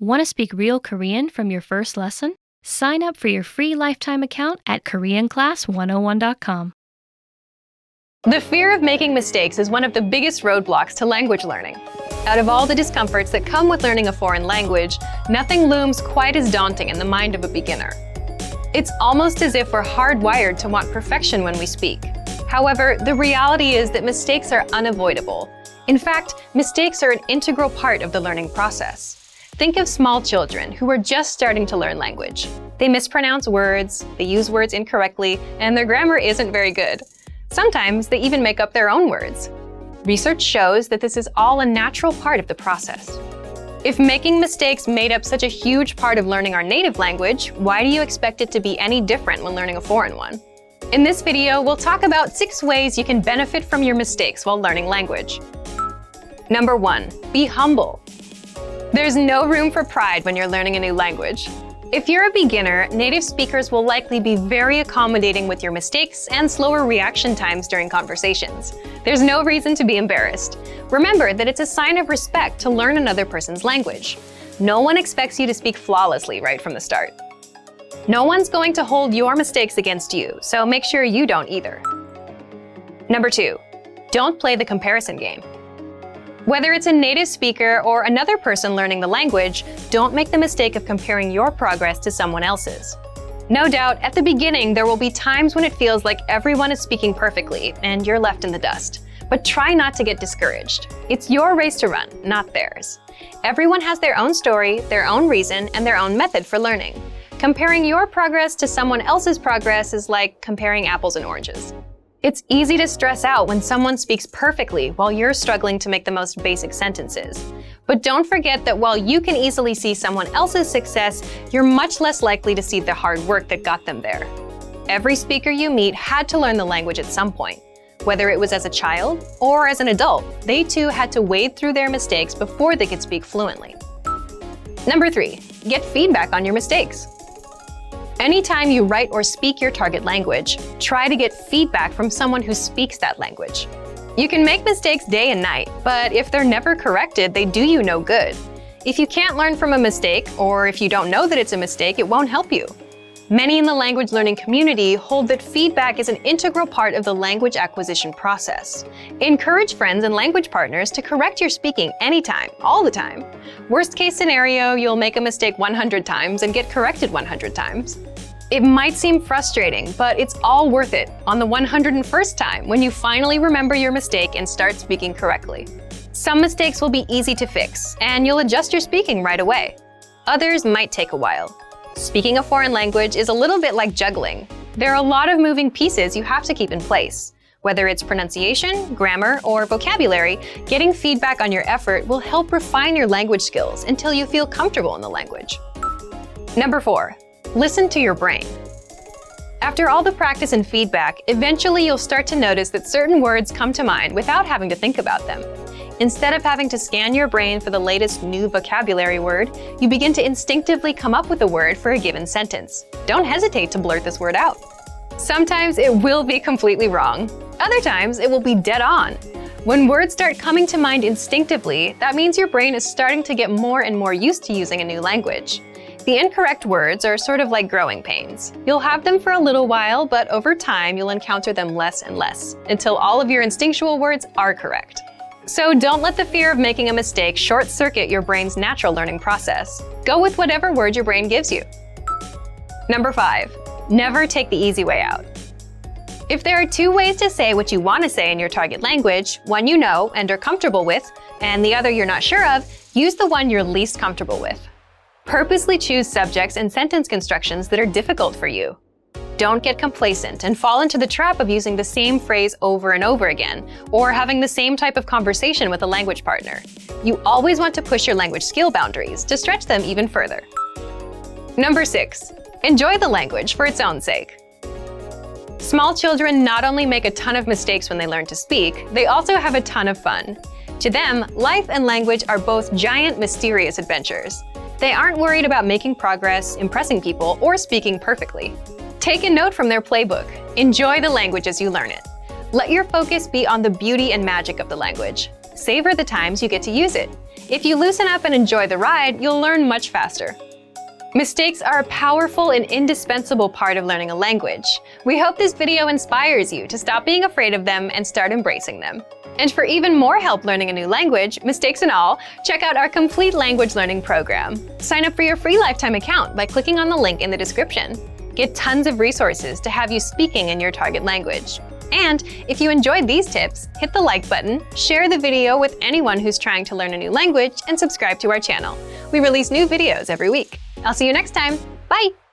Want to speak real Korean from your first lesson? Sign up for your free lifetime account at KoreanClass101.com. The fear of making mistakes is one of the biggest roadblocks to language learning. Out of all the discomforts that come with learning a foreign language, nothing looms quite as daunting in the mind of a beginner. It's almost as if we're hardwired to want perfection when we speak. However, the reality is that mistakes are unavoidable. In fact, mistakes are an integral part of the learning process. Think of small children who are just starting to learn language. They mispronounce words, they use words incorrectly, and their grammar isn't very good. Sometimes they even make up their own words. Research shows that this is all a natural part of the process. If making mistakes made up such a huge part of learning our native language, why do you expect it to be any different when learning a foreign one? In this video, we'll talk about 6 ways you can benefit from your mistakes while learning language. Number 1, be humble. There's no room for pride when you're learning a new language. If you're a beginner, native speakers will likely be very accommodating with your mistakes and slower reaction times during conversations. There's no reason to be embarrassed. Remember that it's a sign of respect to learn another person's language. No one expects you to speak flawlessly right from the start. No one's going to hold your mistakes against you, so make sure you don't either. Number 2, don't play the comparison game. Whether it's a native speaker or another person learning the language, don't make the mistake of comparing your progress to someone else's. No doubt, at the beginning, there will be times when it feels like everyone is speaking perfectly and you're left in the dust. But try not to get discouraged. It's your race to run, not theirs. Everyone has their own story, their own reason, and their own method for learning. Comparing your progress to someone else's progress is like comparing apples and oranges. It's easy to stress out when someone speaks perfectly while you're struggling to make the most basic sentences. But don't forget that while you can easily see someone else's success, you're much less likely to see the hard work that got them there. Every speaker you meet had to learn the language at some point. Whether it was as a child or as an adult, they too had to wade through their mistakes before they could speak fluently. Number 3, get feedback on your mistakes. Anytime you write or speak your target language, try to get feedback from someone who speaks that language. You can make mistakes day and night, but if they're never corrected, they do you no good. If you can't learn from a mistake, or if you don't know that it's a mistake, it won't help you. Many in the language learning community hold that feedback is an integral part of the language acquisition process. Encourage friends and language partners to correct your speaking anytime, all the time. Worst case scenario, you'll make a mistake 100 times and get corrected 100 times. It might seem frustrating, but it's all worth it on the 101st time when you finally remember your mistake and start speaking correctly. Some mistakes will be easy to fix, and you'll adjust your speaking right away. Others might take a while. Speaking a foreign language is a little bit like juggling. There are a lot of moving pieces you have to keep in place. Whether it's pronunciation, grammar, or vocabulary, getting feedback on your effort will help refine your language skills until you feel comfortable in the language. Number 4, listen to your brain. After all the practice and feedback, eventually you'll start to notice that certain words come to mind without having to think about them. Instead of having to scan your brain for the latest new vocabulary word, you begin to instinctively come up with a word for a given sentence. Don't hesitate to blurt this word out. Sometimes it will be completely wrong. Other times it will be dead on. When words start coming to mind instinctively, that means your brain is starting to get more and more used to using a new language. The incorrect words are sort of like growing pains. You'll have them for a little while, but over time you'll encounter them less and less, until all of your instinctual words are correct. So don't let the fear of making a mistake short-circuit your brain's natural learning process. Go with whatever word your brain gives you. Number 5, never take the easy way out. If there are 2 ways to say what you want to say in your target language, one you know and are comfortable with, and the other you're not sure of, use the one you're least comfortable with. Purposely choose subjects and sentence constructions that are difficult for you. Don't get complacent and fall into the trap of using the same phrase over and over again, or having the same type of conversation with a language partner. You always want to push your language skill boundaries to stretch them even further. Number 6, enjoy the language for its own sake. Small children not only make a ton of mistakes when they learn to speak, they also have a ton of fun. To them, life and language are both giant, mysterious adventures. They aren't worried about making progress, impressing people, or speaking perfectly. Take a note from their playbook. Enjoy the language as you learn it. Let your focus be on the beauty and magic of the language. Savor the times you get to use it. If you loosen up and enjoy the ride, you'll learn much faster. Mistakes are a powerful and indispensable part of learning a language. We hope this video inspires you to stop being afraid of them and start embracing them. And for even more help learning a new language, mistakes and all, check out our complete language learning program. Sign up for your free lifetime account by clicking on the link in the description. Get tons of resources to have you speaking in your target language. And if you enjoyed these tips, hit the like button, share the video with anyone who's trying to learn a new language, and subscribe to our channel. We release new videos every week. I'll see you next time. Bye!